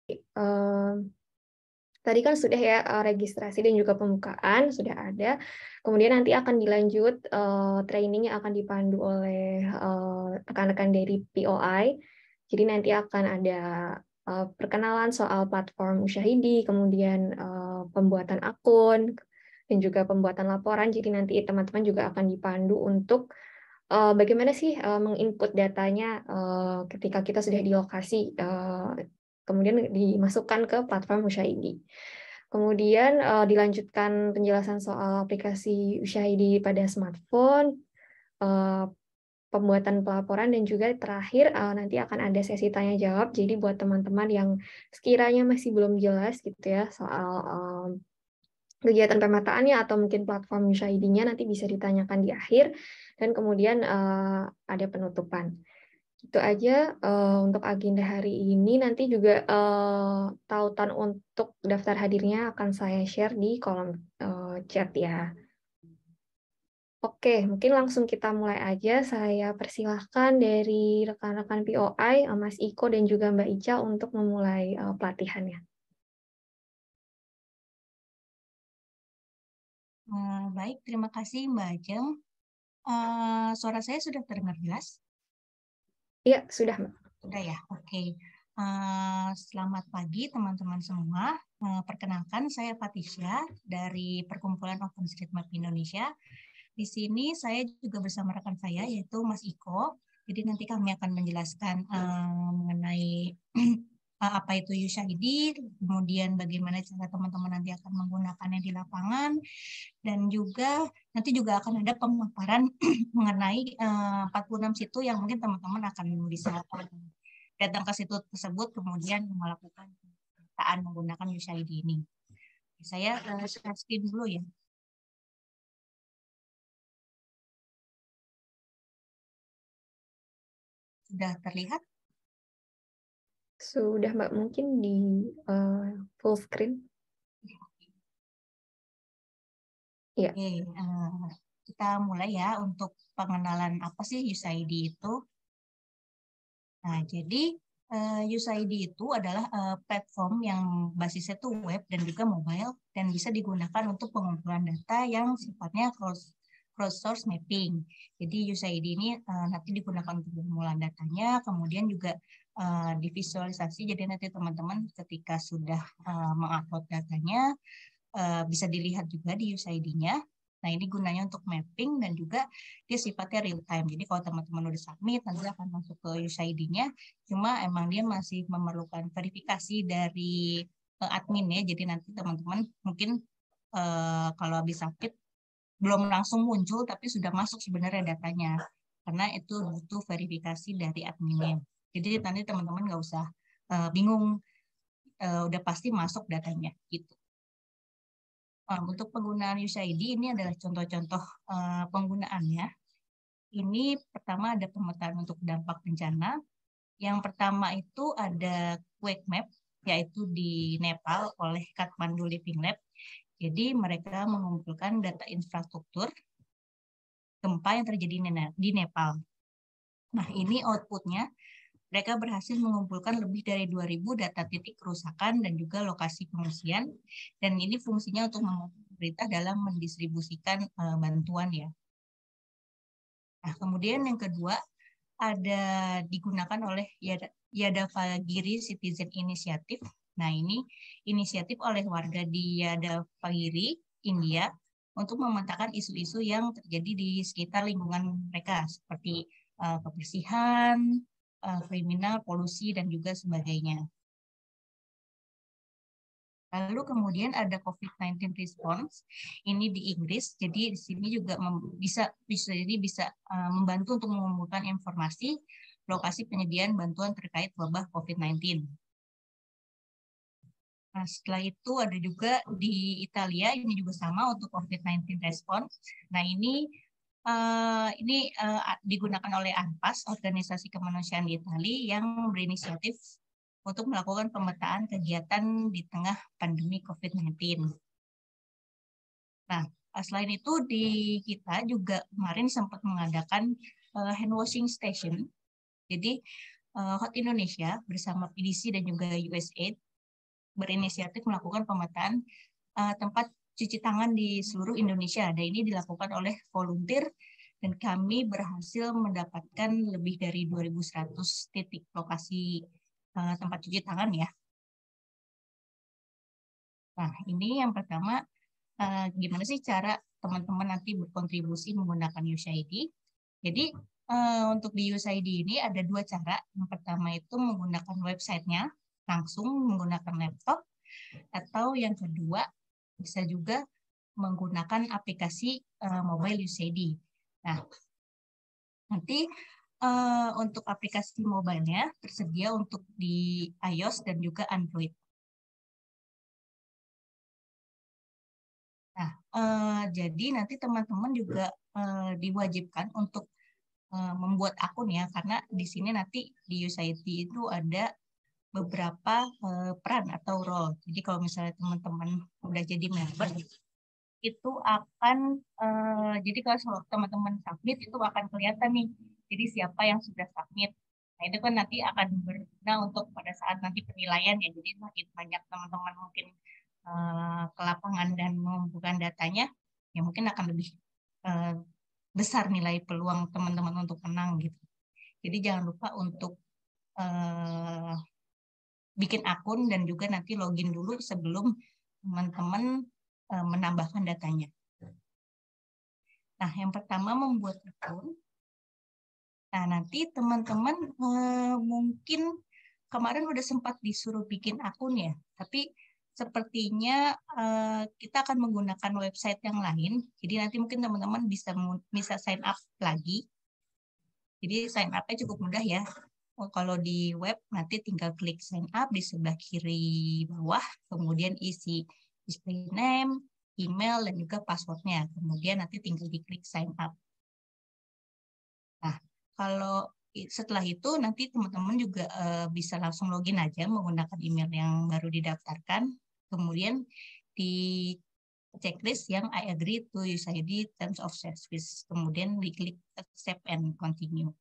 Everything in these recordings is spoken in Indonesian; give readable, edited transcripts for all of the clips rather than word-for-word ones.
Eh, Tadi kan sudah ya registrasi dan juga pembukaan sudah ada. Kemudian nanti akan dilanjut training yang akan dipandu oleh rekan-rekan dari POI. Jadi nanti akan ada perkenalan soal platform Usyahidi, kemudian pembuatan akun dan juga pembuatan laporan. Jadi nanti teman-teman juga akan dipandu untuk bagaimana sih menginput datanya ketika kita sudah di lokasi, kemudian dimasukkan ke platform Usyahidi. Kemudian dilanjutkan penjelasan soal aplikasi Usyahidi pada smartphone, eh, pembuatan pelaporan, dan juga terakhir nanti akan ada sesi tanya jawab. Jadi buat teman-teman yang sekiranya masih belum jelas gitu ya soal kegiatan pemetaannya atau mungkin platform Usyahidi-nya, nanti bisa ditanyakan di akhir, dan kemudian ada penutupan. Itu aja untuk agenda hari ini. Nanti juga tautan untuk daftar hadirnya akan saya share di kolom chat ya. Oke, mungkin langsung kita mulai aja. Saya persilahkan dari rekan-rekan POI, Mas Iko dan juga Mbak Ica untuk memulai pelatihannya. Baik, terima kasih Mbak Ajeng. Suara saya sudah terdengar jelas? Iya, sudah, Mbak. Sudah ya, oke. Selamat pagi teman-teman semua. Perkenalkan, saya Patisha dari Perkumpulan OpenStreetMap Indonesia. Di sini saya juga bersama rekan saya, yaitu Mas Iko. Jadi nanti kami akan menjelaskan mengenai apa itu USAID, kemudian bagaimana cara teman-teman nanti akan menggunakannya di lapangan, dan juga nanti juga akan ada pemaparan mengenai 46 situ yang mungkin teman-teman akan bisa datang ke situ tersebut kemudian melakukan pemetaan menggunakan USAID ini. Saya share screen dulu ya. Sudah terlihat? Sudah, Mbak, mungkin di full screen. Iya. Oke, kita mulai ya untuk pengenalan apa sih USAID itu. Nah, jadi USAID itu adalah platform yang basisnya tuh web dan juga mobile dan bisa digunakan untuk pengumpulan data yang sifatnya cross-source mapping. Jadi USAID ini nanti digunakan untuk pengumpulan datanya, kemudian juga divisualisasi. Jadi nanti teman-teman ketika sudah mengupload datanya bisa dilihat juga di USAID-nya. Nah, ini gunanya untuk mapping dan juga dia sifatnya real time. Jadi kalau teman-teman udah submit, nanti akan masuk ke USAID-nya. Cuma emang dia masih memerlukan verifikasi dari admin ya. Jadi nanti teman-teman mungkin kalau habis submit belum langsung muncul, tapi sudah masuk sebenarnya datanya. Karena itu butuh verifikasi dari adminnya. Jadi nanti teman-teman nggak usah bingung, udah pasti masuk datanya gitu. Untuk penggunaan USAID ini adalah contoh-contoh penggunaannya. Ini pertama ada pemetaan untuk dampak bencana. Yang pertama itu ada Quake Map, yaitu di Nepal oleh Kathmandu Living Lab. Jadi mereka mengumpulkan data infrastruktur gempa yang terjadi di Nepal. Nah, ini outputnya. Mereka berhasil mengumpulkan lebih dari 2.000 data titik kerusakan dan juga lokasi pengungsian. Dan ini fungsinya untuk membantu pemerintah dalam mendistribusikan bantuan ya. Nah, kemudian yang kedua ada digunakan oleh Yadavagiri Citizen Initiative. Nah, ini inisiatif oleh warga di Yadavagiri, India, untuk memetakan isu-isu yang terjadi di sekitar lingkungan mereka, seperti kebersihan, kriminal, polusi, dan juga sebagainya. Lalu kemudian ada COVID-19 response, ini di Inggris, jadi di sini juga bisa membantu untuk mengumpulkan informasi lokasi penyediaan bantuan terkait wabah COVID-19. Nah, setelah itu ada juga di Italia, ini juga sama untuk COVID-19 response. Nah, ini digunakan oleh ANPAS, Organisasi Kemanusiaan di Italia, yang berinisiatif untuk melakukan pemetaan kegiatan di tengah pandemi COVID-19. Nah, selain itu di kita juga kemarin sempat mengadakan hand washing station. Jadi Hot Indonesia bersama PDC dan juga USAID berinisiatif melakukan pemetaan tempat cuci tangan di seluruh Indonesia. Dan ini dilakukan oleh volunteer dan kami berhasil mendapatkan lebih dari 2.100 titik lokasi tempat cuci tangan ya. Nah, ini yang pertama, gimana sih cara teman-teman nanti berkontribusi menggunakan USAID. Jadi, untuk di USAID ini ada dua cara. Yang pertama itu menggunakan websitenya, langsung menggunakan laptop, atau yang kedua bisa juga menggunakan aplikasi mobile USAID. Nah, nanti untuk aplikasi mobile-nya tersedia untuk di iOS dan juga Android. Nah, jadi nanti teman-teman juga diwajibkan untuk membuat akun ya, karena di sini nanti di USAID itu ada beberapa peran atau role. Jadi kalau misalnya teman-teman udah jadi member, itu akan, jadi kalau teman-teman submit itu akan kelihatan nih, jadi siapa yang sudah submit. Nah, itu kan nanti akan berguna untuk pada saat nanti penilaian ya, jadi makin banyak teman-teman mungkin ke lapangan dan mengumpulkan datanya, ya mungkin akan lebih besar nilai peluang teman-teman untuk menang gitu. Jadi jangan lupa untuk bikin akun dan juga nanti login dulu sebelum teman-teman menambahkan datanya. Nah, yang pertama membuat akun. Nah, nanti teman-teman mungkin kemarin udah sempat disuruh bikin akun ya, tapi sepertinya kita akan menggunakan website yang lain. Jadi nanti mungkin teman-teman bisa sign up lagi. Jadi sign up-nya cukup mudah ya. Kalau di web nanti tinggal klik sign up di sebelah kiri bawah, kemudian isi display name, email, dan juga passwordnya. Kemudian nanti tinggal diklik sign up. Nah, kalau setelah itu nanti teman-teman juga bisa langsung login aja menggunakan email yang baru didaftarkan. Kemudian di checklist yang I agree to USAID Terms of Service. Kemudian diklik accept and continue.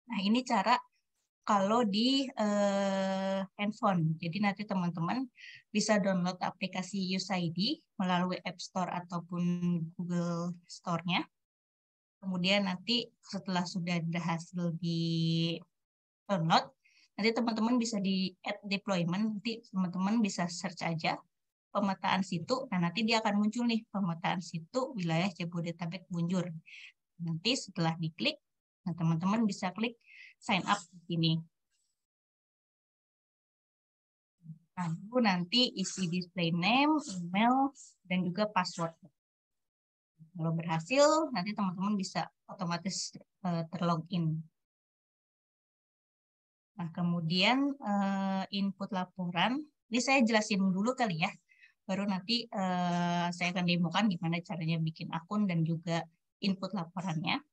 Nah, ini cara kalau di handphone. Jadi nanti teman-teman bisa download aplikasi USAID melalui App Store ataupun Google Store-nya. Kemudian nanti setelah sudah berhasil di download, nanti teman-teman bisa di add deployment, nanti teman-teman bisa search aja pemetaan situ, nah nanti dia akan muncul nih pemetaan situ wilayah Jabodetabek Bunjur. Nanti setelah diklik, nah teman-teman bisa klik sign up di sini. Nah, itu nanti isi display name, email, dan juga password. Kalau berhasil, nanti teman-teman bisa otomatis terlogin. Nah, kemudian input laporan. Ini saya jelasin dulu kali ya. Baru nanti saya akan demokan gimana caranya bikin akun dan juga input laporannya.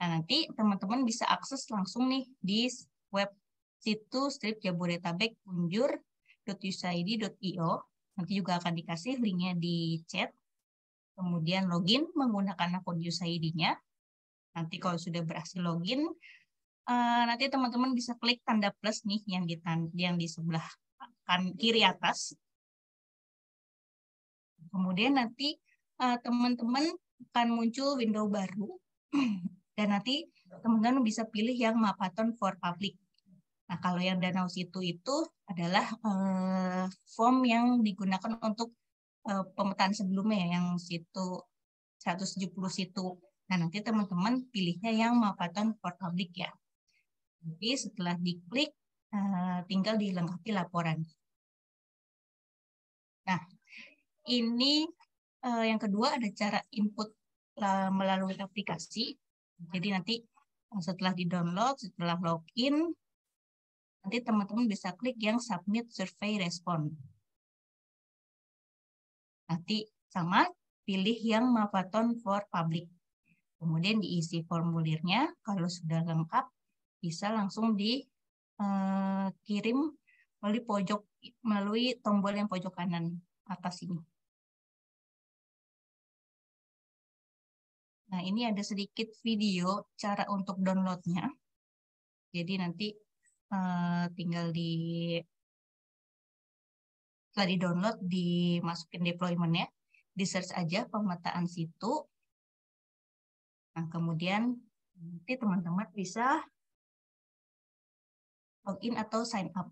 Nah, nanti teman-teman bisa akses langsung nih di web situs strip Jabodetabek bunjur.usaid.io. Nanti juga akan dikasih linknya di chat. Kemudian login menggunakan akun USAID-nya. Nanti kalau sudah berhasil login, nanti teman-teman bisa klik tanda plus nih yang di sebelah kiri atas. Kemudian nanti teman-teman akan muncul window baru dan nanti teman-teman bisa pilih yang Mappathon for Public. Nah, kalau yang Danau Situ itu adalah form yang digunakan untuk pemetaan sebelumnya yang situ 170 situ. Nah, nanti teman-teman pilihnya yang Mappathon for Public ya. Jadi setelah diklik, tinggal dilengkapi laporan. Nah, ini yang kedua ada cara input melalui aplikasi. Jadi nanti setelah di-download, setelah login, nanti teman-teman bisa klik yang Submit Survey Response. Nanti sama, pilih yang Mappathon for Public. Kemudian diisi formulirnya, kalau sudah lengkap, bisa langsung dikirim melalui tombol yang pojok kanan atas ini. Nah, ini ada sedikit video cara untuk downloadnya. Jadi nanti tinggal setelah di-download, dimasukin deployment-nya, di-search aja pemetaan situ. Nah, kemudian nanti teman-teman bisa login atau sign up.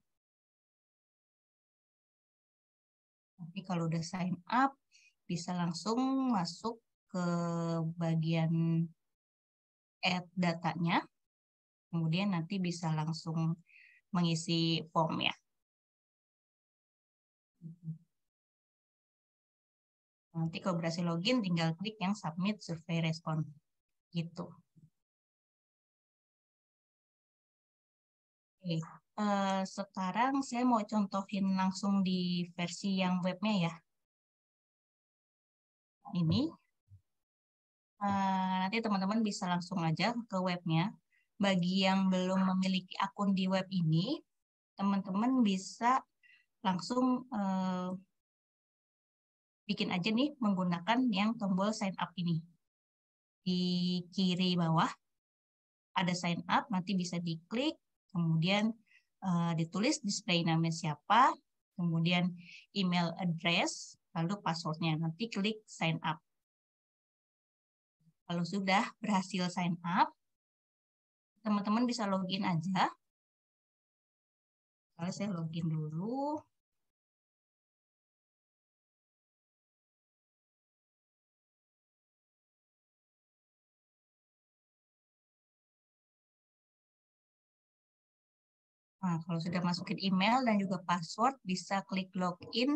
Nanti kalau udah sign up, bisa langsung masuk ke bagian add datanya. Kemudian nanti bisa langsung mengisi form ya. Nanti kalau berhasil login, tinggal klik yang submit survey response. Gitu. Oke. Sekarang saya mau contohin langsung di versi yang webnya ya. Ini. Nanti teman-teman bisa langsung aja ke webnya. Bagi yang belum memiliki akun di web ini, teman-teman bisa langsung bikin aja nih menggunakan yang tombol sign up ini. Di kiri bawah ada sign up, nanti bisa diklik, kemudian ditulis display namanya siapa, kemudian email address, lalu passwordnya. Nanti klik sign up. Kalau sudah berhasil sign up, teman-teman bisa login aja. Kalau saya login dulu. Nah, kalau sudah masukin email dan juga password, bisa klik login.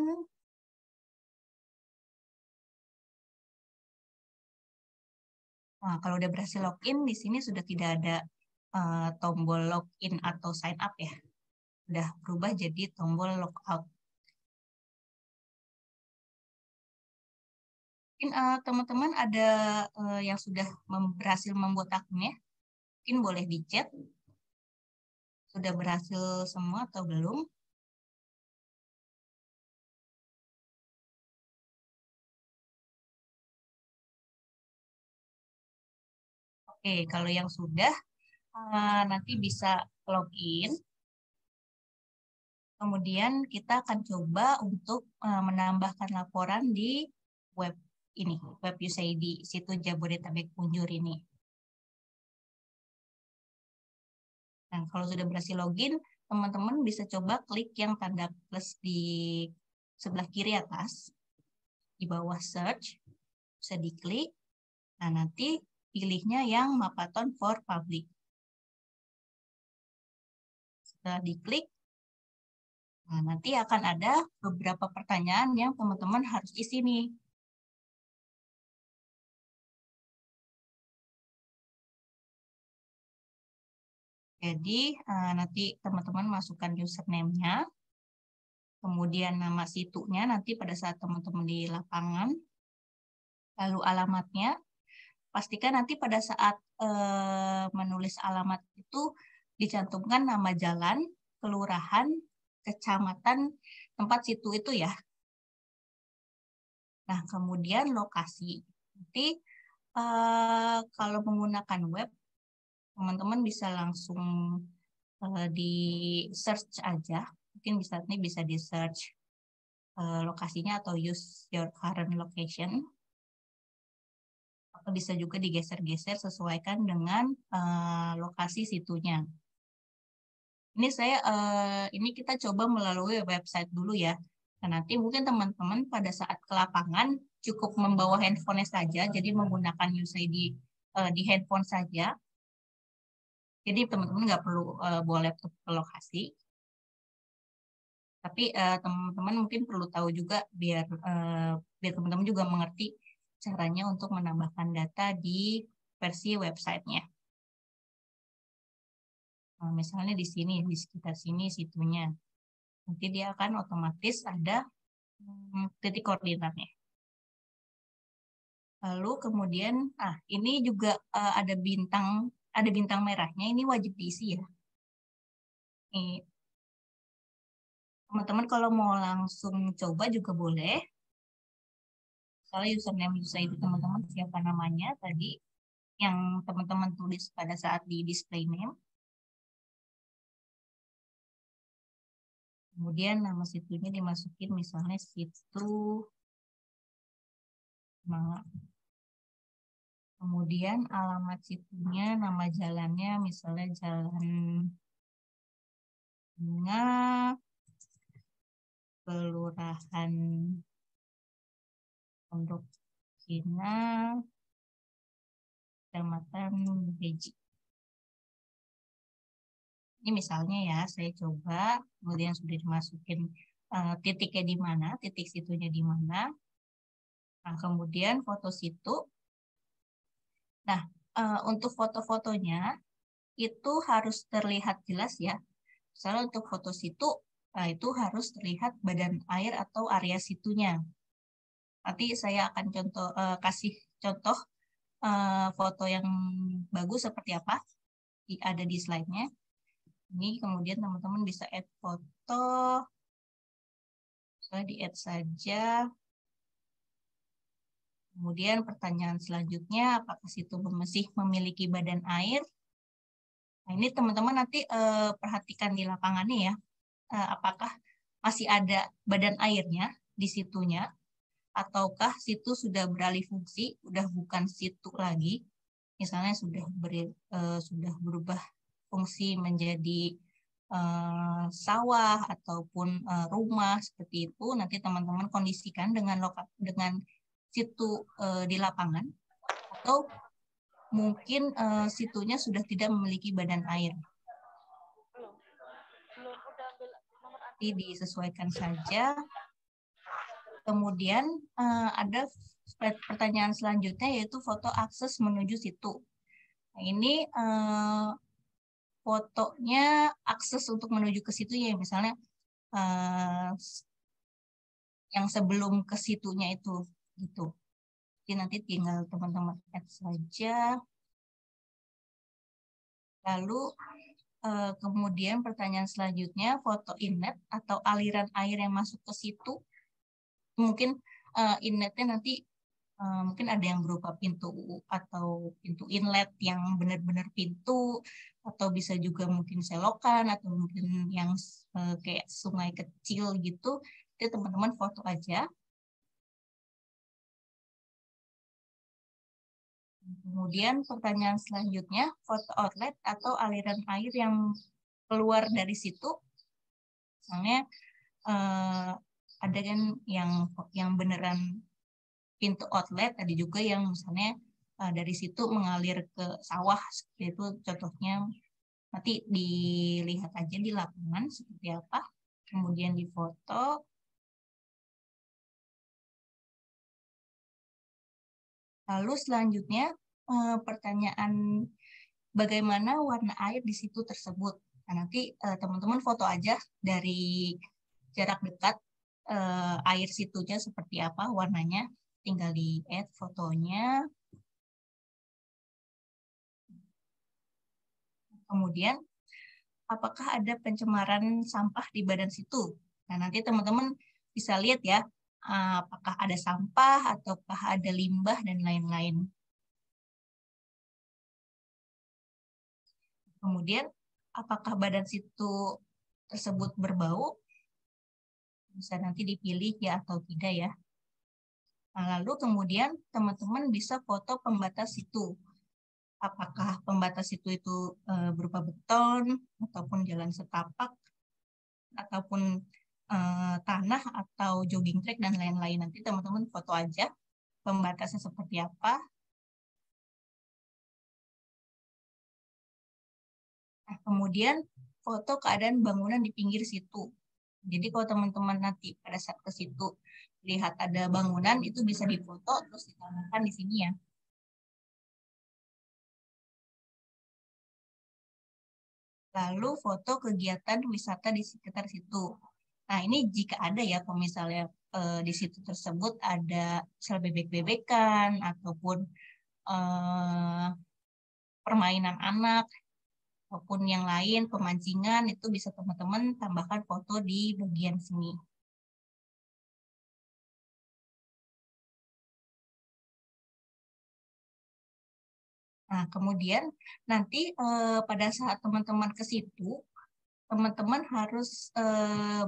Nah, kalau udah berhasil login, di sini sudah tidak ada tombol login atau sign up ya. Udah berubah jadi tombol logout. Mungkin teman-teman ada yang sudah berhasil membuat akunnya, mungkin boleh di-chat. Sudah berhasil semua atau belum? Oke, kalau yang sudah, nanti bisa login. Kemudian kita akan coba untuk menambahkan laporan di web ini, web USAID, situ Jabodetabek Punjur ini. Nah, kalau sudah berhasil login, teman-teman bisa coba klik yang tanda plus di sebelah kiri atas, di bawah search, bisa diklik. Nah, nanti pilihnya yang Mappathon for Public. Setelah diklik, nah, nanti akan ada beberapa pertanyaan yang teman-teman harus isi nih. Jadi, nanti teman-teman masukkan username-nya, kemudian nama situnya nanti pada saat teman-teman di lapangan, lalu alamatnya. Pastikan nanti pada saat menulis alamat itu dicantumkan nama jalan, kelurahan, kecamatan, tempat situ itu ya. Nah, kemudian lokasi. Nanti kalau menggunakan web, teman-teman bisa langsung di search aja. Mungkin bisa di search lokasinya atau use your current location. Atau bisa juga digeser-geser sesuaikan dengan lokasi situnya. Ini kita coba melalui website dulu ya. Nah, nanti mungkin teman-teman pada saat ke lapangan cukup membawa handphone saja, jadi menggunakan USAID di handphone saja. Jadi teman-teman nggak perlu bawa laptop ke lokasi. Tapi teman-teman mungkin perlu tahu juga biar teman-teman juga mengerti caranya untuk menambahkan data di versi websitenya. Nah, misalnya di sini, di sekitar sini situnya. Nanti dia akan otomatis ada titik koordinatnya. Lalu kemudian, ini juga ada bintang merahnya, ini wajib diisi ya. Teman-teman kalau mau langsung coba juga boleh. Misalnya username itu teman-teman siapa namanya tadi, yang teman-teman tulis pada saat di display name. Kemudian nama situnya dimasukin misalnya situ Manga. Kemudian alamat situnya, nama jalannya misalnya Jalan Bunga, Kelurahan Pondok Cina, Kecamatan Beji. Ini misalnya ya, saya coba, kemudian sudah dimasukin titiknya di mana, titik situnya di mana. Nah, kemudian foto situ. Nah, untuk foto-fotonya itu harus terlihat jelas ya. Misalnya untuk foto situ, itu harus terlihat badan air atau area situnya. Nanti saya akan kasih contoh foto yang bagus seperti apa, ada di slide-nya. Ini kemudian teman-teman bisa add foto, saya di-add saja. Kemudian pertanyaan selanjutnya, apakah situ masih memiliki badan air? Nah, ini teman-teman nanti perhatikan di lapangannya ya, apakah masih ada badan airnya di situnya, ataukah situ sudah beralih fungsi, udah bukan situ lagi, misalnya sudah berubah fungsi menjadi sawah ataupun rumah seperti itu. Nanti teman-teman kondisikan dengan situ di lapangan, atau mungkin situnya sudah tidak memiliki badan air. Jadi disesuaikan saja. Kemudian ada pertanyaan selanjutnya yaitu foto akses menuju situ. Nah, ini fotonya akses untuk menuju ke situ ya, misalnya yang sebelum ke situnya itu gitu. Jadi nanti tinggal teman-teman add saja. Lalu kemudian pertanyaan selanjutnya, foto inlet atau aliran air yang masuk ke situ. Mungkin inletnya nanti mungkin ada yang berupa pintu atau pintu inlet yang benar-benar pintu, atau bisa juga mungkin selokan, atau mungkin yang kayak sungai kecil gitu. Jadi teman-teman foto aja. Kemudian pertanyaan selanjutnya, foto outlet atau aliran air yang keluar dari situ. Misalnya ada kan yang beneran pintu outlet, ada juga yang misalnya dari situ mengalir ke sawah, seperti itu contohnya. Nanti dilihat aja di lapangan seperti apa, kemudian difoto. Lalu selanjutnya pertanyaan bagaimana warna air di situ tersebut. Nah, nanti teman-teman foto aja dari jarak dekat air situnya seperti apa warnanya. Tinggal di-add fotonya. Kemudian, apakah ada pencemaran sampah di badan situ? Nah, nanti teman-teman bisa lihat ya, apakah ada sampah, ataukah ada limbah, dan lain-lain. Kemudian, apakah badan situ tersebut berbau? Bisa nanti dipilih ya atau tidak ya. Nah, lalu kemudian teman-teman bisa foto pembatas situ. Apakah pembatas situ itu berupa beton, ataupun jalan setapak, ataupun tanah, atau jogging track, dan lain-lain. Nanti teman-teman foto aja pembatasnya seperti apa. Nah, kemudian foto keadaan bangunan di pinggir situ. Jadi kalau teman-teman nanti pada saat ke situ lihat ada bangunan, itu bisa difoto terus ditambahkan di sini ya. Lalu foto kegiatan wisata di sekitar situ. Nah, ini jika ada ya, kalau misalnya di situ tersebut ada misal bebek-bebekan, ataupun permainan anak, ataupun yang lain, pemancingan, itu bisa teman-teman tambahkan foto di bagian sini. Nah, kemudian nanti pada saat teman-teman ke situ, teman-teman harus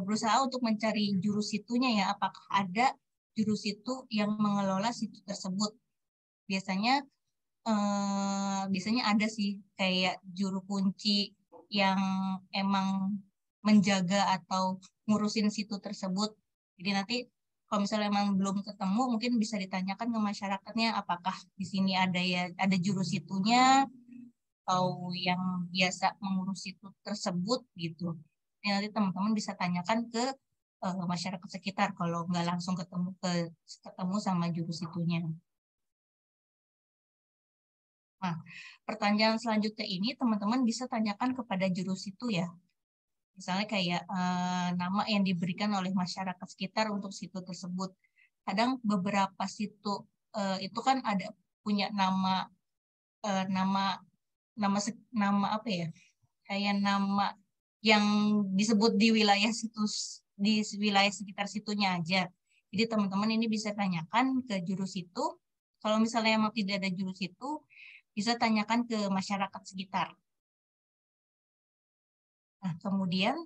berusaha untuk mencari juru situnya ya, apakah ada juru situ yang mengelola situ tersebut. Biasanya biasanya ada sih kayak juru kunci yang emang menjaga atau ngurusin situ tersebut. Jadi nanti kalau misalnya emang belum ketemu, mungkin bisa ditanyakan ke masyarakatnya apakah di sini ada juru situnya atau yang biasa mengurus situ tersebut gitu. Jadi nanti teman-teman bisa tanyakan ke masyarakat sekitar kalau nggak langsung ketemu sama juru situnya. Nah, pertanyaan selanjutnya ini teman-teman bisa tanyakan kepada juru situ ya. Misalnya kayak nama yang diberikan oleh masyarakat sekitar untuk situ tersebut. Kadang beberapa situ itu kan ada punya nama nama nama apa ya? Kayak nama yang disebut di wilayah situs di wilayah sekitar situnya aja. Jadi teman-teman ini bisa tanyakan ke juru situ. Kalau misalnya emang tidak ada juru situ, bisa tanyakan ke masyarakat sekitar. Nah, kemudian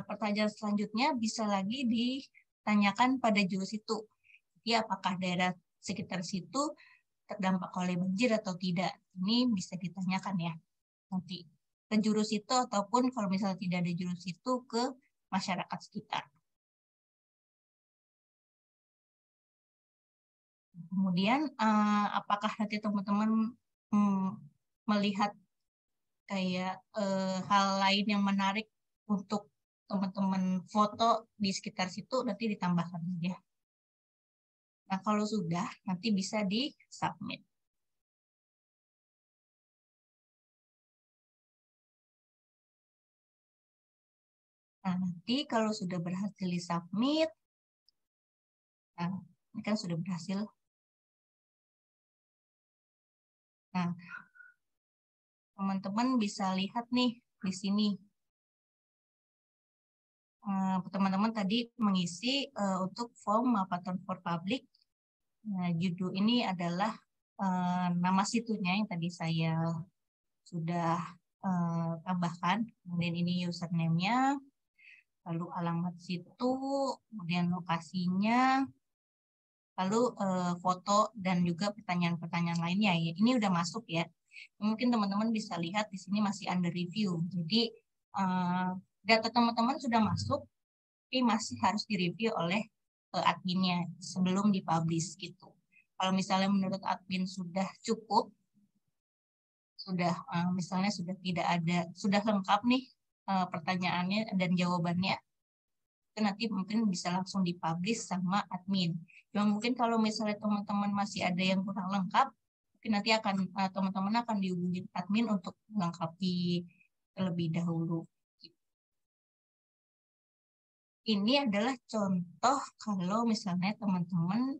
pertanyaan selanjutnya bisa lagi ditanyakan pada juru situ. Jadi apakah daerah sekitar situ terdampak oleh banjir atau tidak? Ini bisa ditanyakan ya nanti ke juru situ ataupun kalau misalnya tidak ada juru situ ke masyarakat sekitar. Kemudian apakah nanti teman-teman melihat kayak hal lain yang menarik untuk teman-teman foto di sekitar situ nanti ditambahkan aja. Nah, kalau sudah nanti bisa di-submit. Nah, nanti kalau sudah berhasil di-submit, nah, ini kan sudah berhasil. Nah, teman-teman bisa lihat nih di sini. Teman-teman tadi mengisi untuk form Mappaton for Public. Nah, judul ini adalah nama situnya yang tadi saya sudah tambahkan. Kemudian ini username-nya, lalu alamat situ, kemudian lokasinya, lalu foto dan juga pertanyaan-pertanyaan lainnya. Ya, ini udah masuk ya. Mungkin teman-teman bisa lihat di sini masih under review. Jadi data teman-teman sudah masuk, tapi masih harus direview oleh adminnya sebelum dipublish gitu. Kalau misalnya menurut admin sudah cukup, sudah misalnya sudah tidak ada, sudah lengkap nih pertanyaannya dan jawabannya, itu nanti mungkin bisa langsung dipublish sama admin. Cuma mungkin kalau misalnya teman-teman masih ada yang kurang lengkap, mungkin nanti akan teman-teman akan dihubungi admin untuk melengkapi terlebih dahulu. Ini adalah contoh kalau misalnya teman-teman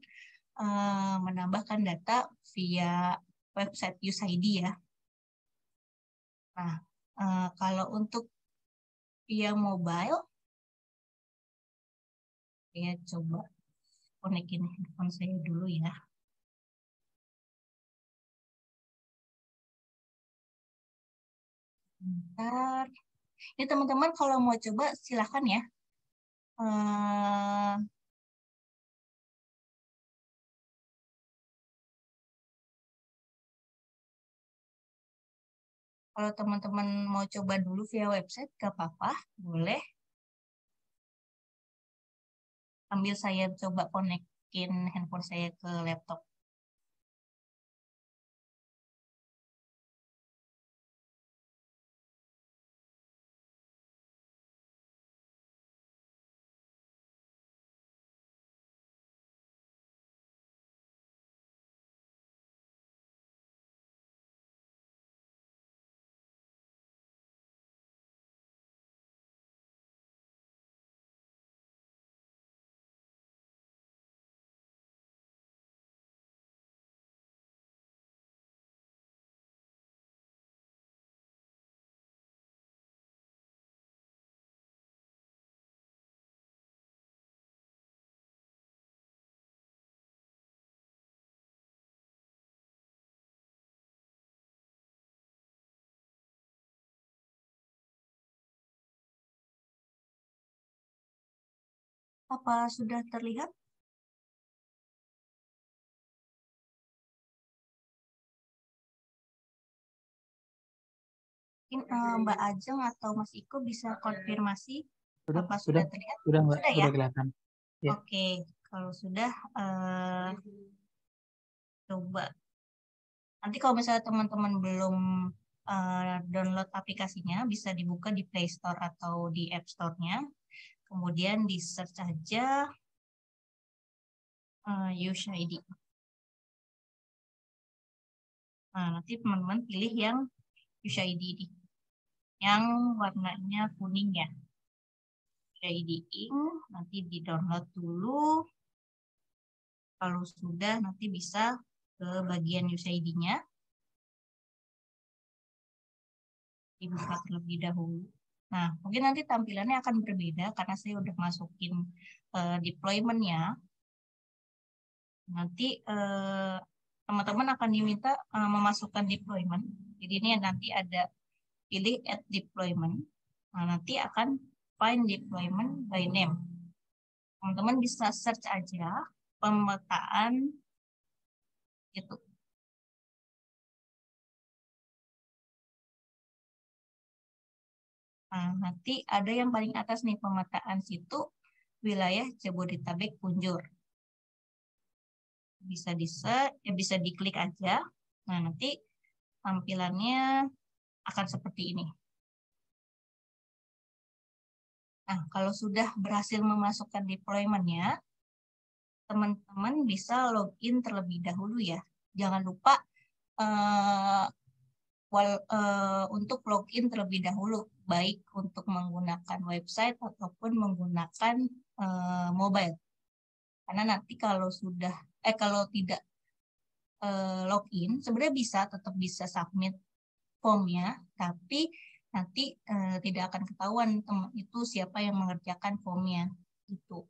menambahkan data via website USAID ya. Nah, kalau untuk via mobile, saya coba konekin handphone saya dulu ya. Bentar. Ini teman-teman kalau mau coba silahkan ya. Kalau teman-teman mau coba dulu via website, gak apa-apa, boleh. Ambil saya coba konekin handphone saya ke laptop. Apa sudah terlihat? Mungkin Mbak Ajeng atau Mas Iko bisa konfirmasi apa sudah terlihat? Sudah Mbak, Sudah ya? sudah kelihatan. Ya. Oke, kalau sudah coba. Nanti kalau misalnya teman-teman belum download aplikasinya, bisa dibuka di Play Store atau di App Store-nya. Kemudian di search aja USID. Nah, nanti teman-teman pilih yang USID ini. Yang warnanya kuning ya. USID ini nanti di-download dulu. Kalau sudah, nanti bisa ke bagian USID-nya. Dibuka terlebih dahulu. Nah, mungkin nanti tampilannya akan berbeda karena saya udah masukin deployment-nya. Nanti teman-teman akan diminta memasukkan deployment. Jadi ini nanti ada pilih add deployment. Nah, nanti akan find deployment by name. Teman-teman bisa search aja pemetaan itu. Nah, nanti ada yang paling atas nih pemetaan situ wilayah Jabodetabek Punjur. Bisa bisa diklik aja. Nah, nanti tampilannya akan seperti ini. Nah, kalau sudah berhasil memasukkan deployment-nya, teman-teman bisa login terlebih dahulu ya. Jangan lupa untuk login terlebih dahulu, baik untuk menggunakan website ataupun menggunakan mobile. Karena nanti kalau tidak login, sebenarnya tetap bisa submit formnya, tapi nanti tidak akan ketahuan itu siapa yang mengerjakan formnya itu.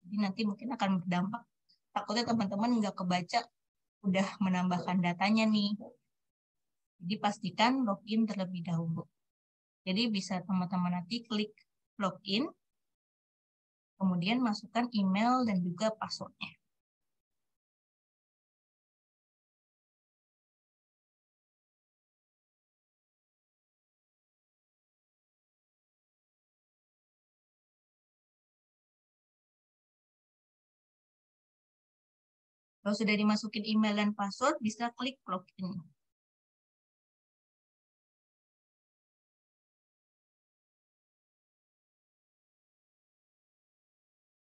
Jadi nanti mungkin akan berdampak, takutnya teman-teman nggak kebaca udah menambahkan datanya nih. Jadi pastikan login terlebih dahulu. Jadi bisa teman-teman nanti klik login, kemudian masukkan email dan juga passwordnya. Kalau sudah dimasukin email dan password, bisa klik login.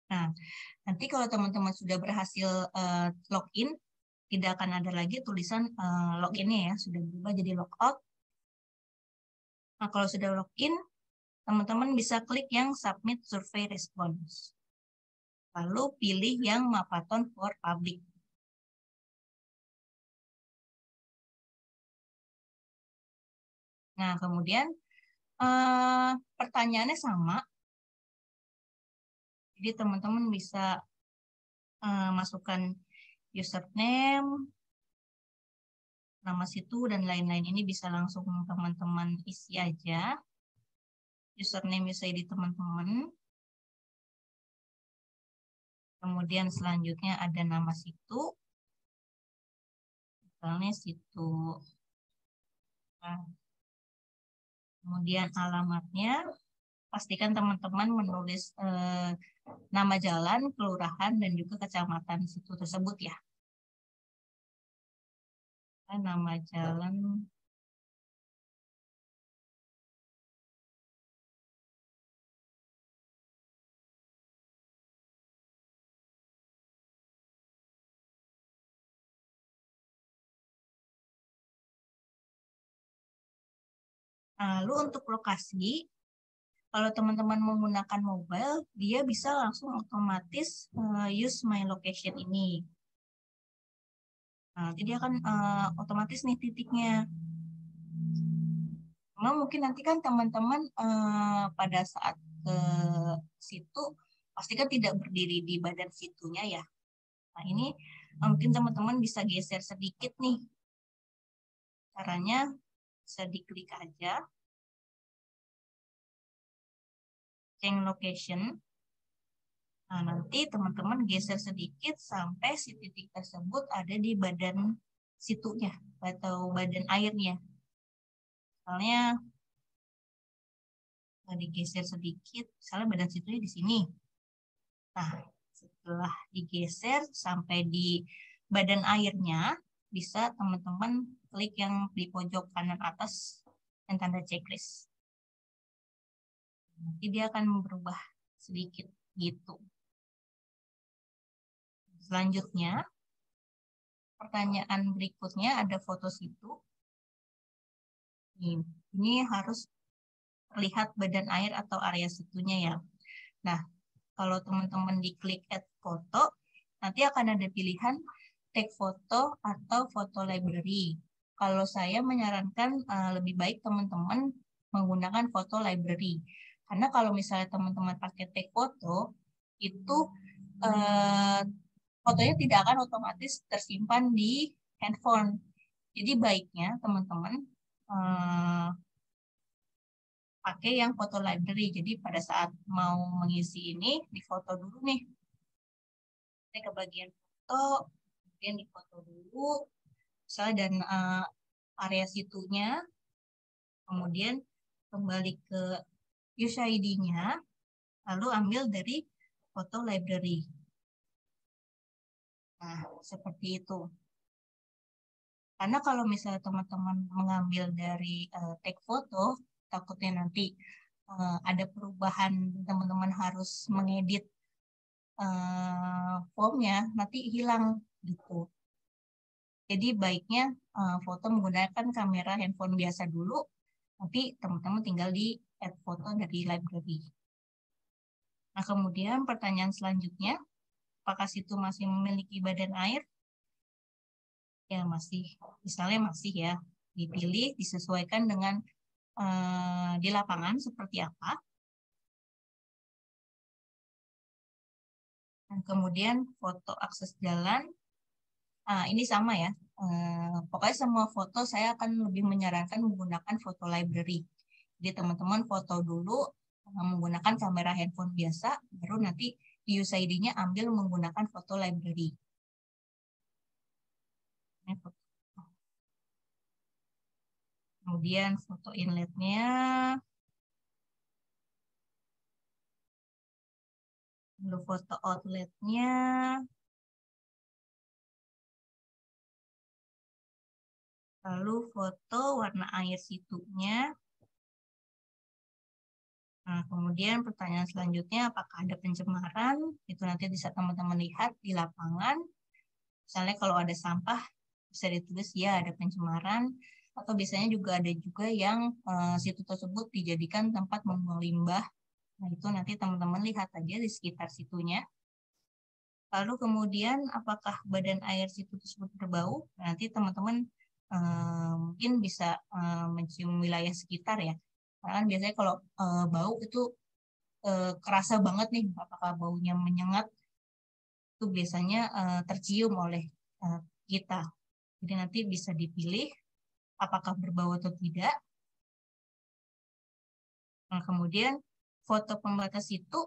Nah, nanti kalau teman-teman sudah berhasil login, tidak akan ada lagi tulisan loginnya ya, sudah berubah jadi logout. Nah, kalau sudah login, teman-teman bisa klik yang submit survey response. Lalu pilih yang Mappathon for Public. Nah, kemudian pertanyaannya sama. Jadi teman-teman bisa masukkan username, nama situ, dan lain-lain. Ini bisa langsung teman-teman isi aja. Username USID teman-teman. Kemudian selanjutnya ada nama situ. Misalnya situ. Nah, kemudian alamatnya. Pastikan teman-teman menulis nama jalan, kelurahan, dan juga kecamatan situ tersebut ya. Nama jalan. Lalu untuk lokasi, kalau teman-teman menggunakan mobile, dia bisa langsung otomatis use my location ini. Nah, jadi akan otomatis nih titiknya. Mungkin nanti kan teman-teman pada saat ke situ, pasti kan tidak berdiri di badan situnya ya. Nah, ini mungkin teman-teman bisa geser sedikit nih. Caranya bisa diklik aja. Change location. Nah, nanti teman-teman geser sedikit sampai si titik tersebut ada di badan situnya atau badan airnya. Misalnya digeser sedikit, misalnya badan situnya di sini. Nah, setelah digeser sampai di badan airnya, bisa teman-teman klik yang di pojok kanan atas yang tanda checklist. Nanti dia akan berubah sedikit gitu. Selanjutnya, pertanyaan berikutnya ada foto situ. Ini harus terlihat badan air atau area situnya ya. Nah, kalau teman-teman diklik add foto, nanti akan ada pilihan take foto atau foto library. Kalau saya menyarankan lebih baik teman-teman menggunakan foto library. Karena kalau misalnya teman-teman pakai take foto, itu fotonya tidak akan otomatis tersimpan di handphone. Jadi baiknya teman-teman pakai yang foto library. Jadi pada saat mau mengisi ini, difoto dulu nih. Saya ke bagian foto, kemudian difoto dulu, misalnya dan area situnya, kemudian kembali ke USAID-nya, lalu ambil dari foto library. Nah, seperti itu. Karena kalau misalnya teman-teman mengambil dari take foto, takutnya nanti ada perubahan, teman-teman harus mengedit formnya, nanti hilang gitu. Jadi baiknya foto menggunakan kamera handphone biasa dulu, nanti teman-teman tinggal di add foto dari library. Nah, kemudian pertanyaan selanjutnya, apakah situ masih memiliki badan air? Ya masih, misalnya masih ya, dipilih, disesuaikan dengan di lapangan seperti apa. Dan kemudian foto akses jalan, ini sama ya, pokoknya semua foto saya akan lebih menyarankan menggunakan foto library. Jadi teman-teman foto dulu menggunakan kamera handphone biasa, baru nanti di USAID-nya ambil menggunakan foto library. Kemudian foto inletnya, lalu foto outletnya, lalu foto warna air situnya. Nah, kemudian pertanyaan selanjutnya, apakah ada pencemaran? Itu nanti bisa teman-teman lihat di lapangan. Misalnya kalau ada sampah, bisa ditulis ya ada pencemaran. Atau biasanya juga ada juga yang situ tersebut dijadikan tempat membuang limbah. Nah, itu nanti teman-teman lihat aja di sekitar situnya. Lalu kemudian apakah badan air situ tersebut berbau? Nanti teman-teman mungkin bisa mencium wilayah sekitar ya. Karena biasanya kalau bau itu kerasa banget nih, apakah baunya menyengat, itu biasanya tercium oleh kita. Jadi nanti bisa dipilih apakah berbau atau tidak. Nah, kemudian foto pembatas itu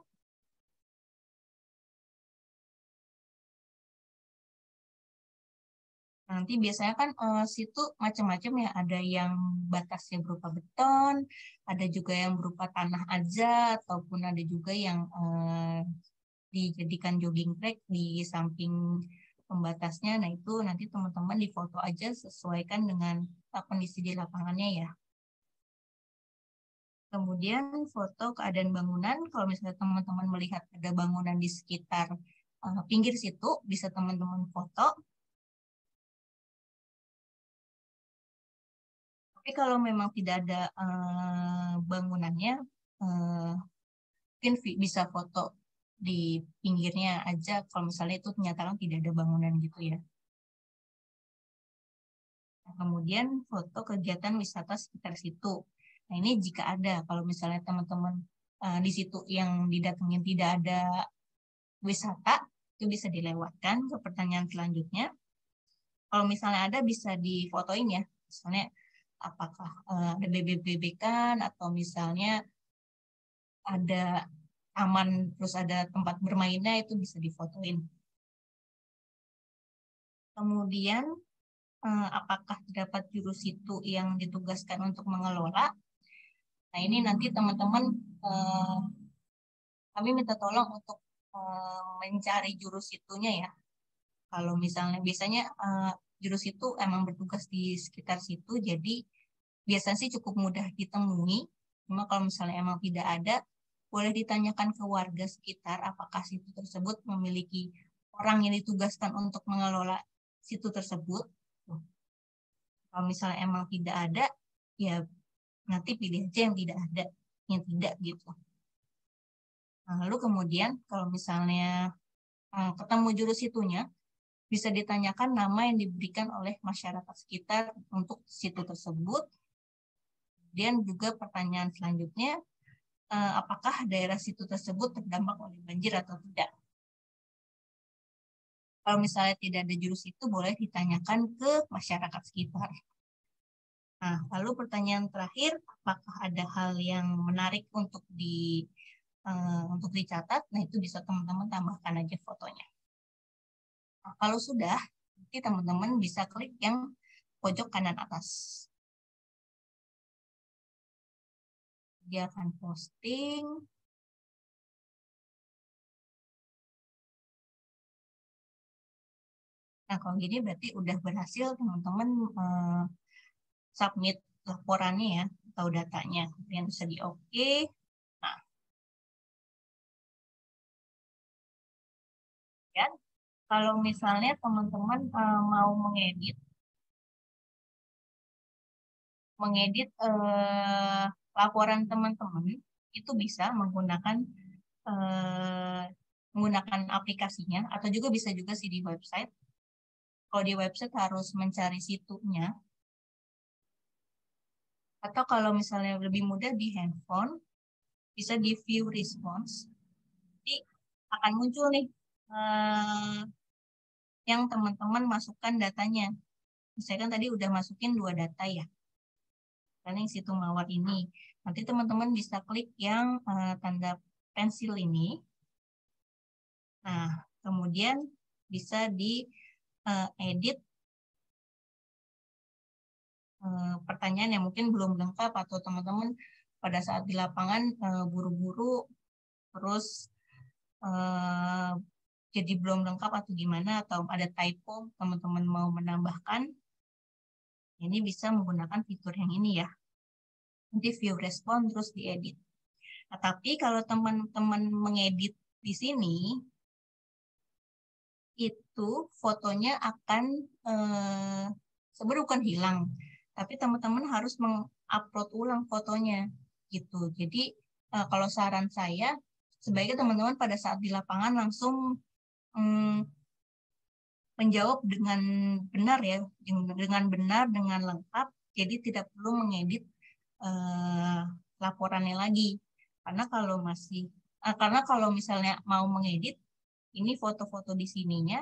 nanti biasanya kan situ macam-macam ya, ada yang batasnya berupa beton, ada juga yang berupa tanah aja, ataupun ada juga yang dijadikan jogging track di samping pembatasnya. Nah, itu nanti teman-teman difoto aja sesuaikan dengan kondisi di lapangannya ya. Kemudian foto keadaan bangunan, kalau misalnya teman-teman melihat ada bangunan di sekitar pinggir situ, bisa teman-teman foto. Tapi kalau memang tidak ada bangunannya, mungkin bisa foto di pinggirnya aja, kalau misalnya itu menyatakan tidak ada bangunan gitu ya. Nah, kemudian foto kegiatan wisata sekitar situ. Nah, ini jika ada, kalau misalnya teman-teman di situ yang didatengin tidak ada wisata, itu bisa dilewatkan ke pertanyaan selanjutnya. Kalau misalnya ada, bisa difotoin ya. Misalnya, apakah ada bebek-bebekan, atau misalnya ada aman, terus ada tempat bermainnya, itu bisa difotoin. Kemudian apakah terdapat juru situ yang ditugaskan untuk mengelola? Nah, ini nanti teman-teman kami minta tolong untuk mencari juru situnya ya. Kalau misalnya biasanya juru situ emang bertugas di sekitar situ, jadi biasanya sih cukup mudah ditemui. Cuma kalau misalnya emang tidak ada, boleh ditanyakan ke warga sekitar apakah situ tersebut memiliki orang yang ditugaskan untuk mengelola situ tersebut. Kalau misalnya emang tidak ada, ya nanti pilih aja yang tidak ada, yang tidak gitu. Nah, lalu kemudian kalau misalnya ketemu juru situnya, bisa ditanyakan nama yang diberikan oleh masyarakat sekitar untuk situ tersebut. Kemudian juga pertanyaan selanjutnya, apakah daerah situ tersebut terdampak oleh banjir atau tidak? Kalau misalnya tidak ada juru situ, boleh ditanyakan ke masyarakat sekitar. Nah, lalu pertanyaan terakhir, apakah ada hal yang menarik untuk dicatat? Nah, itu bisa teman-teman tambahkan aja fotonya. Nah, kalau sudah, nanti teman-teman bisa klik yang pojok kanan atas. Dia akan posting. Nah, kalau gini berarti udah berhasil teman-teman submit laporannya ya, atau datanya. Kemudian bisa di oke. Nah, ya, kalau misalnya teman-teman mau mengedit laporan teman-teman, itu bisa menggunakan aplikasinya, atau juga bisa juga sih di website. Kalau di website harus mencari situnya, atau kalau misalnya lebih mudah di handphone, bisa di view response. Jadi akan muncul nih yang teman-teman masukkan datanya. Saya kan tadi udah masukin 2 data ya. Karena yang situ mawar ini. Nanti teman-teman bisa klik yang tanda pensil ini. Nah, kemudian bisa di edit pertanyaan yang mungkin belum lengkap atau teman-teman pada saat di lapangan buru-buru terus jadi belum lengkap atau gimana, atau ada typo, teman-teman mau menambahkan, ini bisa menggunakan fitur yang ini ya. Nanti view respon terus diedit. Nah, tapi kalau teman-teman mengedit di sini, itu fotonya akan sebenarnya bukan hilang, tapi teman-teman harus mengupload ulang fotonya gitu. Jadi kalau saran saya, sebaiknya teman-teman pada saat di lapangan langsung menjawab dengan benar ya, dengan benar, dengan lengkap, jadi tidak perlu mengedit laporannya lagi. Karena kalau misalnya mau mengedit, ini foto-foto di sininya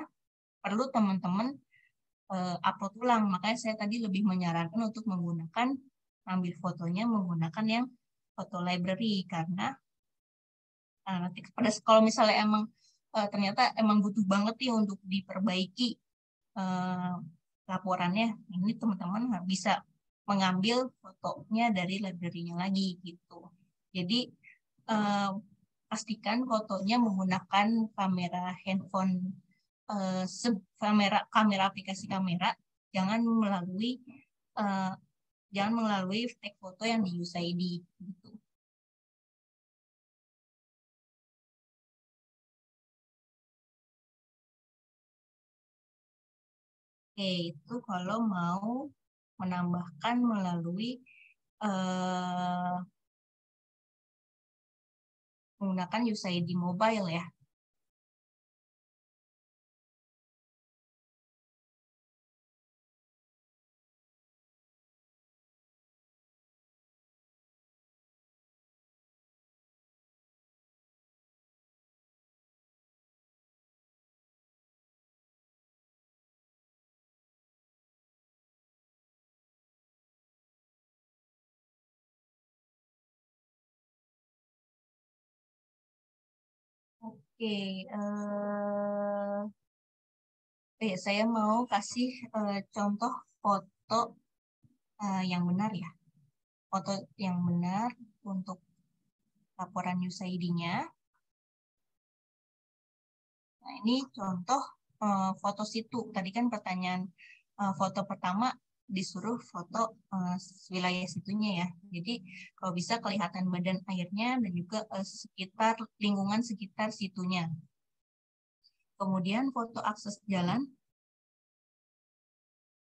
perlu teman-teman upload ulang. Makanya saya tadi lebih menyarankan untuk ambil fotonya menggunakan yang foto library, karena nanti kalau misalnya emang ternyata emang butuh banget nih untuk diperbaiki laporannya, ini teman-teman bisa mengambil fotonya dari library-nya lagi gitu. Jadi pastikan fotonya menggunakan kamera handphone, kamera aplikasi kamera, jangan melalui tag foto yang di USAID gitu. Oke, itu kalau mau menambahkan melalui menggunakan USAID Mobile ya. Oke, saya mau kasih contoh foto yang benar ya. Foto yang benar untuk laporan USAID-nya. Nah, ini contoh foto situ. Tadi kan pertanyaan foto pertama disuruh foto wilayah situnya ya. Jadi kalau bisa kelihatan badan airnya dan juga sekitar lingkungan sekitar situnya. Kemudian foto akses jalan.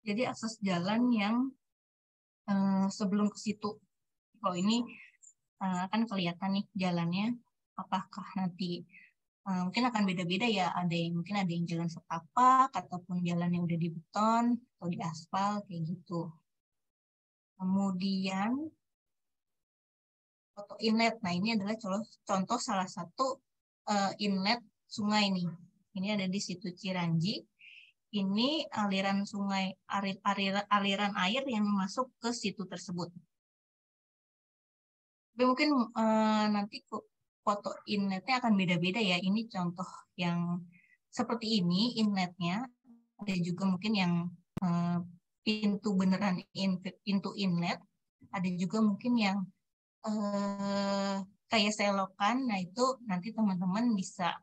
Jadi akses jalan yang sebelum ke situ. Kalau ini kan kelihatan nih jalannya. Apakah nanti mungkin akan beda-beda ya. Mungkin ada yang jalan setapak ataupun jalan yang udah di beton atau di aspal kayak gitu. Kemudian foto inlet. Nah, ini adalah contoh salah satu inlet sungai nih. Ini ada di situ Ciranji. Ini aliran sungai, aliran air yang masuk ke situ tersebut. Tapi mungkin nanti foto inletnya akan beda-beda ya. Ini contoh yang seperti ini inletnya. Ada juga mungkin yang pintu beneran pintu inlet. Ada juga mungkin yang kayak selokan. Nah, itu nanti teman-teman bisa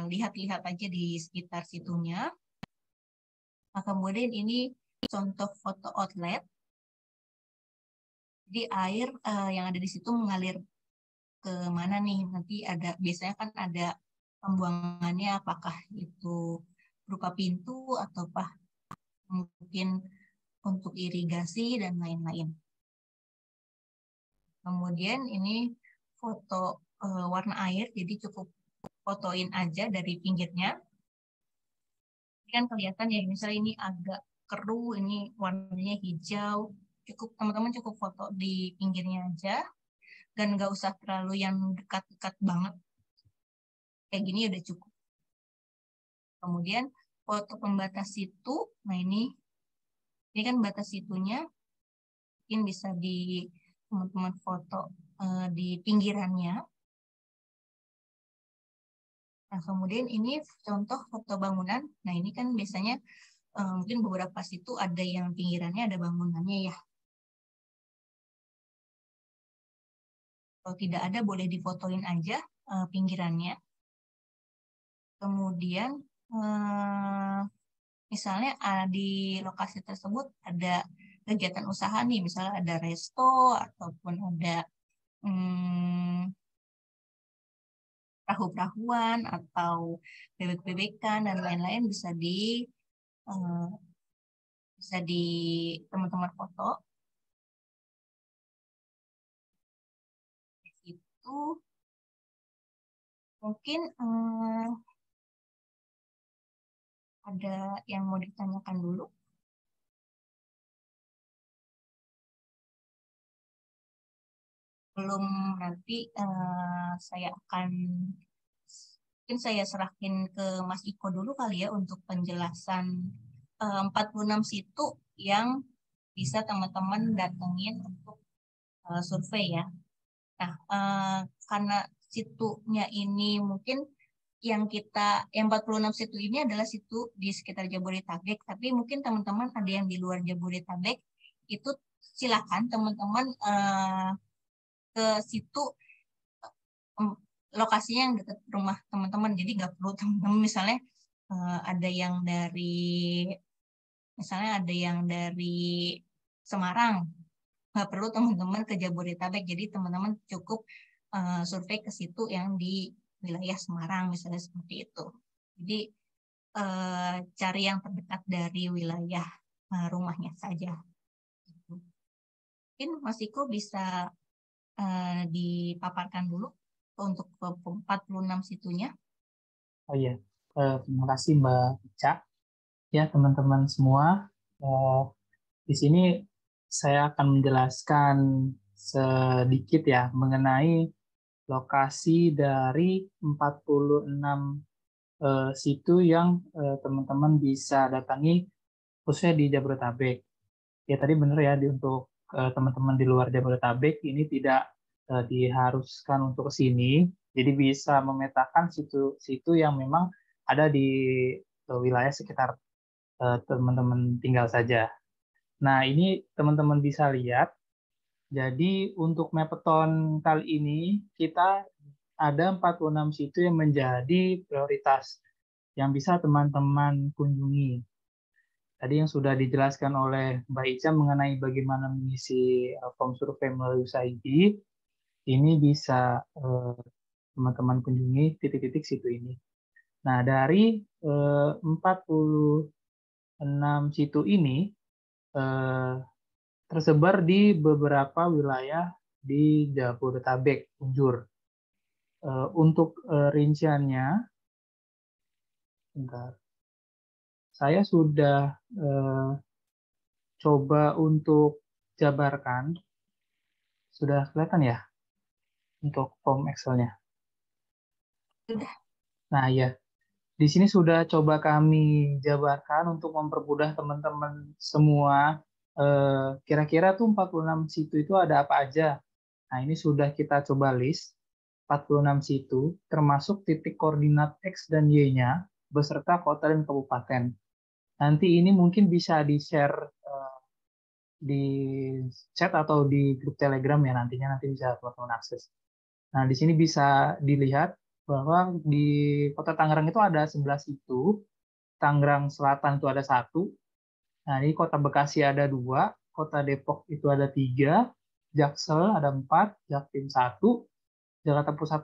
lihat-lihat aja di sekitar situnya. Nah, kemudian ini contoh foto outlet. Jadi air yang ada di situ mengalir ke mana nih? Nanti biasanya kan ada pembuangannya, apakah itu berupa pintu atau mungkin untuk irigasi dan lain-lain. Kemudian ini foto warna air, jadi cukup fotoin aja dari pinggirnya. Ini kan kelihatan ya, misalnya ini agak keruh, ini warnanya hijau. Teman-teman cukup foto di pinggirnya aja, dan nggak usah terlalu yang dekat-dekat banget. Kayak gini udah cukup. Kemudian foto pembatas situ, nah ini kan batas situnya, mungkin bisa teman-teman foto di pinggirannya. Nah, kemudian ini contoh foto bangunan. Nah, ini kan biasanya mungkin beberapa situ ada yang pinggirannya ada bangunannya ya. Kalau tidak ada, boleh difotoin aja pinggirannya. Kemudian misalnya di lokasi tersebut ada kegiatan usaha nih, misalnya ada resto ataupun ada perahu-perahuan atau bebek-bebekan dan lain-lain bisa di teman-teman foto. Itu mungkin ada yang mau ditanyakan dulu. Belum, nanti mungkin saya serahkan ke Mas Iko dulu kali ya untuk penjelasan 46 situ yang bisa teman-teman datengin untuk survei ya. Nah, karena situnya ini mungkin yang 46 situ ini adalah situ di sekitar Jabodetabek, tapi mungkin teman-teman ada yang di luar Jabodetabek, itu silakan teman-teman ke situ lokasinya yang dekat rumah teman-teman. Jadi nggak perlu teman-teman misalnya misalnya ada yang dari Semarang, nggak perlu teman-teman ke Jabodetabek. Jadi teman-teman cukup survei ke situ yang di wilayah Semarang misalnya seperti itu. Jadi cari yang terdekat dari wilayah rumahnya saja. Mungkin Mas Iko bisa dipaparkan dulu untuk 46 situnya. Oh iya, terima kasih Mbak Ica. Ya teman-teman semua, di sini saya akan menjelaskan sedikit ya mengenai lokasi dari 46 situ yang teman-teman bisa datangi khususnya di Jabodetabek. Ya tadi benar ya untuk teman-teman di luar Jabodetabek ini tidak diharuskan untuk ke sini, Jadi bisa memetakan situ-situ yang memang ada di wilayah sekitar teman-teman tinggal saja. Nah, ini teman-teman bisa lihat. Jadi untuk Mappeton kali ini kita ada 46 situ yang menjadi prioritas yang bisa teman-teman kunjungi. Tadi yang sudah dijelaskan oleh Mbak Ica mengenai bagaimana mengisi form survei melalui USAID, ini bisa teman-teman kunjungi titik-titik situ ini. Nah, dari 46 situ ini tersebar di beberapa wilayah di Jabodetabek, Unjur. Untuk rinciannya, bentar. Saya sudah coba untuk jabarkan. Sudah kelihatan ya untuk form Excel-nya? Sudah. Nah, ya. Di sini sudah coba kami jabarkan untuk mempermudah teman-teman semua. Kira-kira tuh 46 situ itu ada apa aja. Nah, ini sudah kita coba list 46 situ, termasuk titik koordinat X dan Y-nya, beserta kota dan kabupaten. Nanti ini mungkin bisa di-share di chat atau di grup Telegram ya, nanti bisa teman-teman akses. Nah, di sini bisa dilihat bahwa di Kota Tangerang itu ada 11 situ, Tangerang Selatan itu ada 1, nah ini Kota Bekasi ada 2, Kota Depok itu ada 3, Jaksel ada 4, Jaktim 1, Jakarta Pusat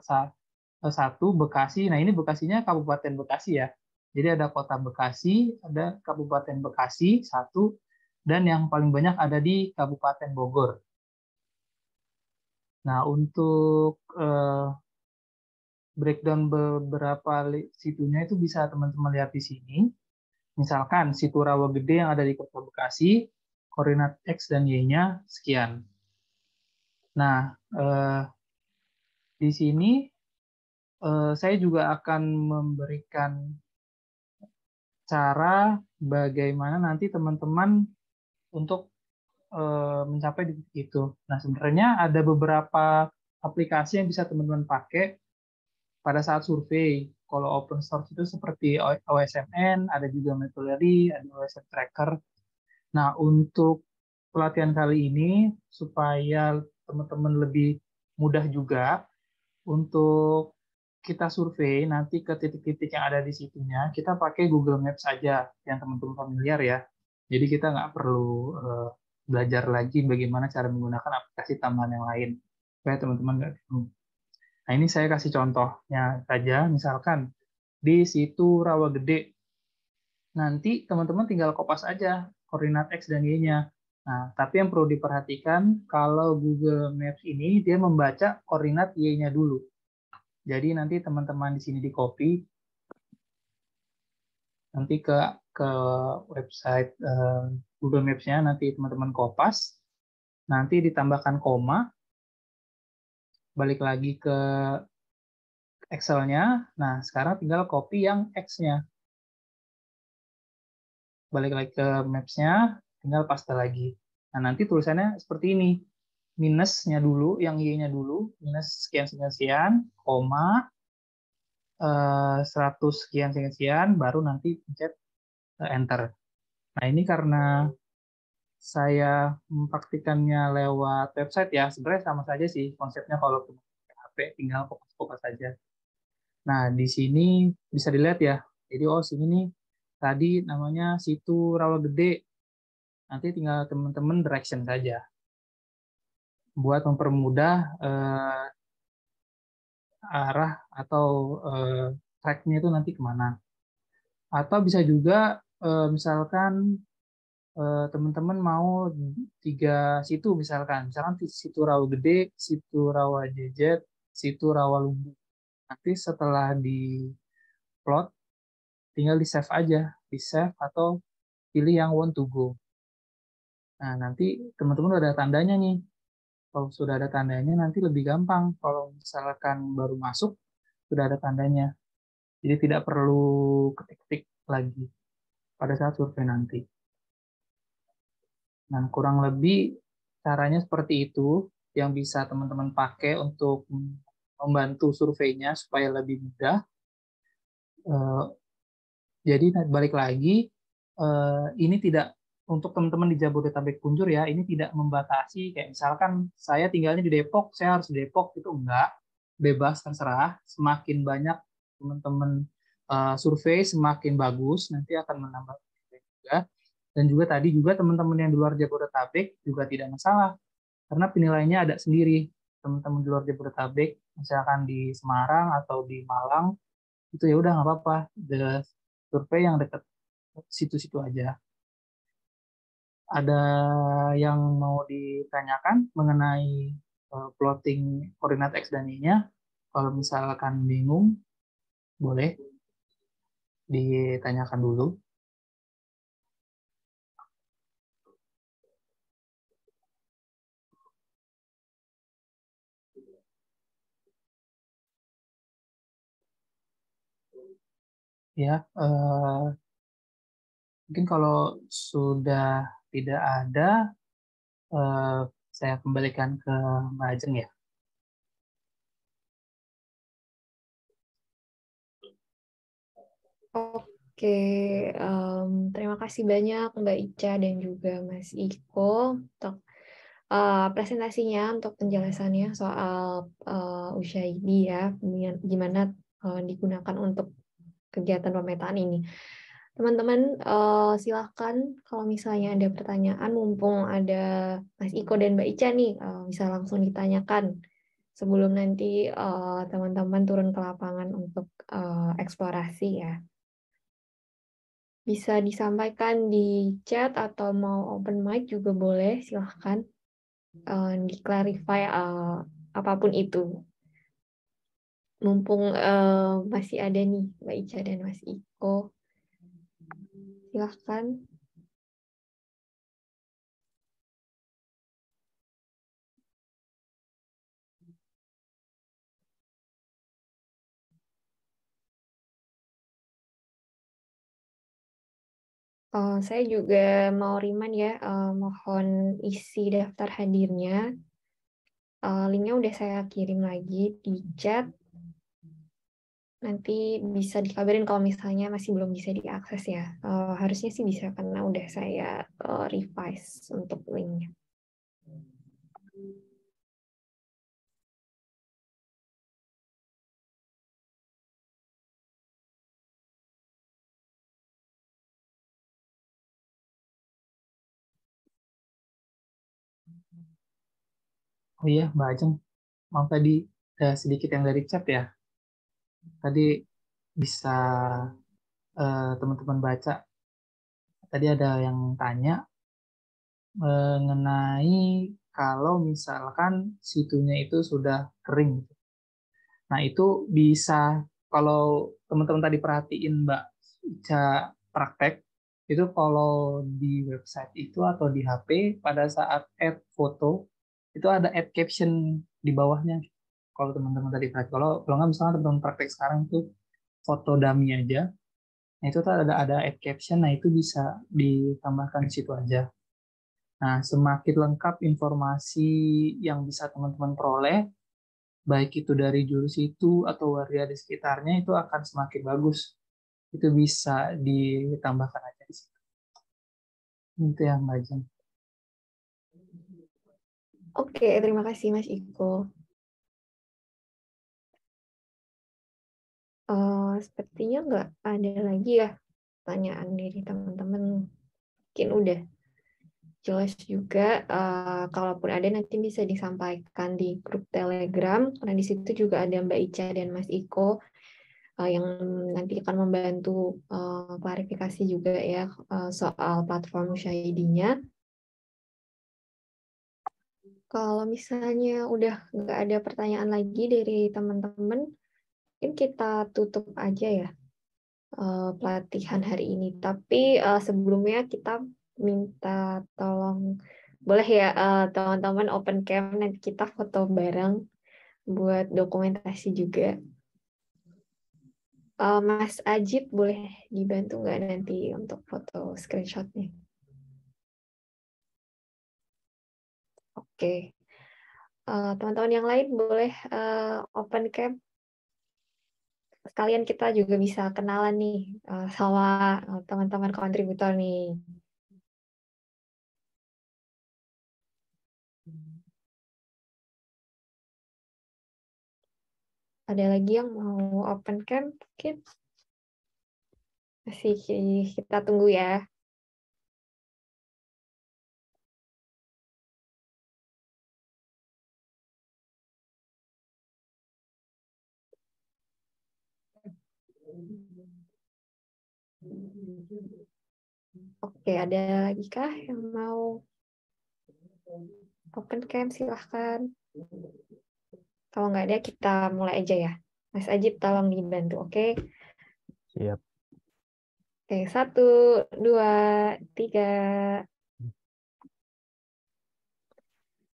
1, Bekasi. Nah, ini Bekasinya Kabupaten Bekasi ya. Jadi ada Kota Bekasi, ada Kabupaten Bekasi 1, dan yang paling banyak ada di Kabupaten Bogor. Nah, untuk breakdown beberapa situnya itu bisa teman-teman lihat di sini. Misalkan situ Rawa Gede yang ada di Kota Bekasi, koordinat X dan Y-nya sekian. Nah, di sini saya juga akan memberikan cara bagaimana nanti teman-teman untuk mencapai di titik itu. Nah, sebenarnya ada beberapa aplikasi yang bisa teman-teman pakai pada saat survei. Kalau open source itu seperti OSMN, ada juga Methodology, ada OSM Tracker. Nah, untuk pelatihan kali ini, supaya teman-teman lebih mudah juga untuk kita survei nanti ke titik-titik yang ada di situnya, kita pakai Google Maps saja yang teman-teman familiar ya. Jadi kita nggak perlu belajar lagi bagaimana cara menggunakan aplikasi tambahan yang lain. Supaya teman-teman nggak bingung. Nah, ini saya kasih contohnya saja, misalkan di situ Rawa Gede, nanti teman-teman tinggal kopas aja koordinat X dan Y-nya. Nah, tapi yang perlu diperhatikan, kalau Google Maps ini, dia membaca koordinat Y-nya dulu. Jadi nanti teman-teman di sini di copy, nanti ke website Google Maps-nya, nanti teman-teman kopas, nanti ditambahkan koma, balik lagi ke Excel-nya. Nah, sekarang tinggal copy yang X-nya. Balik lagi ke Maps-nya, tinggal paste lagi. Nah, nanti tulisannya seperti ini. Minusnya dulu, yang Y-nya dulu, minus sekian-sekian, koma, 100 sekian-sekian, baru nanti pencet Enter. Nah, ini karena saya mempraktikannya lewat website ya, sebenarnya sama saja sih konsepnya kalau pakai HP, tinggal kopas-kopas saja. Nah, di sini bisa dilihat ya. Jadi, sini nih, tadi namanya situ Rawa Gede. Nanti tinggal teman-teman direction saja. Buat mempermudah arah atau track-nya itu nanti kemana. Atau bisa juga, misalkan teman-teman mau 3 situ misalkan situ Rawa Gede, situ Rawa Jejet, situ Rawa Lumbu. Nanti setelah di plot tinggal di save aja, di save atau pilih yang want to go. Nah, nanti teman-teman udah ada tandanya nih. Kalau sudah ada tandanya nanti lebih gampang. Kalau misalkan baru masuk sudah ada tandanya. Jadi tidak perlu ketik-ketik lagi pada saat survei nanti. Nah, kurang lebih caranya seperti itu yang bisa teman-teman pakai untuk membantu surveinya supaya lebih mudah. Jadi balik lagi, ini tidak untuk teman-teman di Jabodetabek Punjur ya, ini tidak membatasi kayak misalkan saya tinggalnya di Depok, saya harus di Depok, itu enggak, bebas terserah. Semakin banyak teman-teman survei semakin bagus, nanti akan menambah juga. Dan juga tadi juga teman-teman yang di luar Jabodetabek juga tidak masalah, karena penilaiannya ada sendiri. Teman-teman di luar Jabodetabek, misalkan di Semarang atau di Malang, itu ya udah nggak apa-apa, survei yang dekat situ-situ aja. Ada yang mau ditanyakan mengenai plotting koordinat X dan Y-nya? Kalau misalkan bingung, boleh ditanyakan dulu. Ya, mungkin kalau sudah tidak ada, saya kembalikan ke Mbak Ajeng ya. Oke, terima kasih banyak Mbak Ica dan juga Mas Iko untuk presentasinya, untuk penjelasannya soal USAID ya, gimana digunakan untuk kegiatan pemetaan ini. Teman-teman, silakan kalau misalnya ada pertanyaan, mumpung ada Mas Iko dan Mbak Ica nih, bisa langsung ditanyakan sebelum nanti teman-teman turun ke lapangan untuk eksplorasi ya. Bisa disampaikan di chat atau mau open mic juga boleh, silahkan di-clarify apapun itu. Mumpung masih ada nih Mbak Ica dan Mas Iko. Silahkan. Saya juga mau remind ya, mohon isi daftar hadirnya. Linknya udah saya kirim lagi di chat. Nanti bisa dikabarin kalau misalnya masih belum bisa diakses ya. Harusnya sih bisa karena udah saya revise untuk linknya. Oh iya, Mbak Ajeng, maaf tadi sedikit yang dari chat ya. Tadi bisa teman-teman baca. Tadi ada yang tanya mengenai kalau misalkan situnya itu sudah kering. Nah, itu bisa, kalau teman-teman tadi perhatiin Mbak Ica praktek, itu kalau di website itu atau di HP, pada saat add foto, itu ada add caption di bawahnya. Kalau teman-teman tadi perhatikan, kalau nggak misalnya teman-teman praktek sekarang itu foto dummy aja, nah itu tuh ada add caption, nah itu bisa ditambahkan di situ aja. Nah, semakin lengkap informasi yang bisa teman-teman peroleh, baik itu dari jurus itu atau warga di sekitarnya, itu akan semakin bagus. Itu bisa ditambahkan aja di situ. Itu yang Mbak Jen. Oke, terima kasih Mas Iko. Sepertinya nggak ada lagi ya pertanyaan dari teman-teman. Mungkin udah jelas juga. Kalaupun ada nanti bisa disampaikan di grup Telegram, karena di situ juga ada Mbak Ica dan Mas Iko yang nanti akan membantu klarifikasi juga ya soal platform USAID-nya. Kalau misalnya udah nggak ada pertanyaan lagi dari teman-teman, mungkin kita tutup aja ya pelatihan hari ini. Tapi sebelumnya kita minta tolong, boleh ya teman-teman open cam, nanti kita foto bareng buat dokumentasi juga. Mas Ajib boleh dibantu nggak nanti untuk foto screenshotnya? Oke. Teman-teman yang lain boleh open cam. Sekalian kita juga bisa kenalan nih sama teman-teman kontributor nih. Ada lagi yang mau open cam mungkin? Masih kita tunggu ya. Oke, ada lagi kah yang mau open cam? Silahkan. Kalau nggak ada, kita mulai aja ya. Mas Ajib, tolong dibantu, oke? Siap. Oke, 1, 2, 3.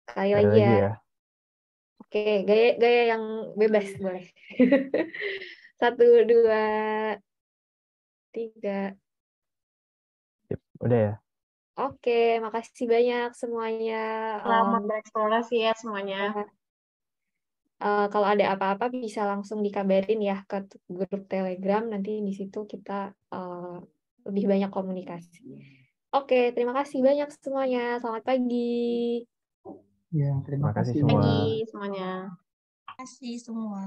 Sekali lagi ya. Oke, gaya yang bebas boleh. 1, 2, 3. Sip. Udah ya? Oke, makasih banyak semuanya. Selamat bereksplorasi ya semuanya. Kalau ada apa-apa bisa langsung dikabarin ya ke grup Telegram. Nanti di situ kita lebih banyak komunikasi. Oke, terima kasih banyak semuanya. Selamat pagi. Ya, terima kasih. semua. Pagi semuanya. Terima kasih semua.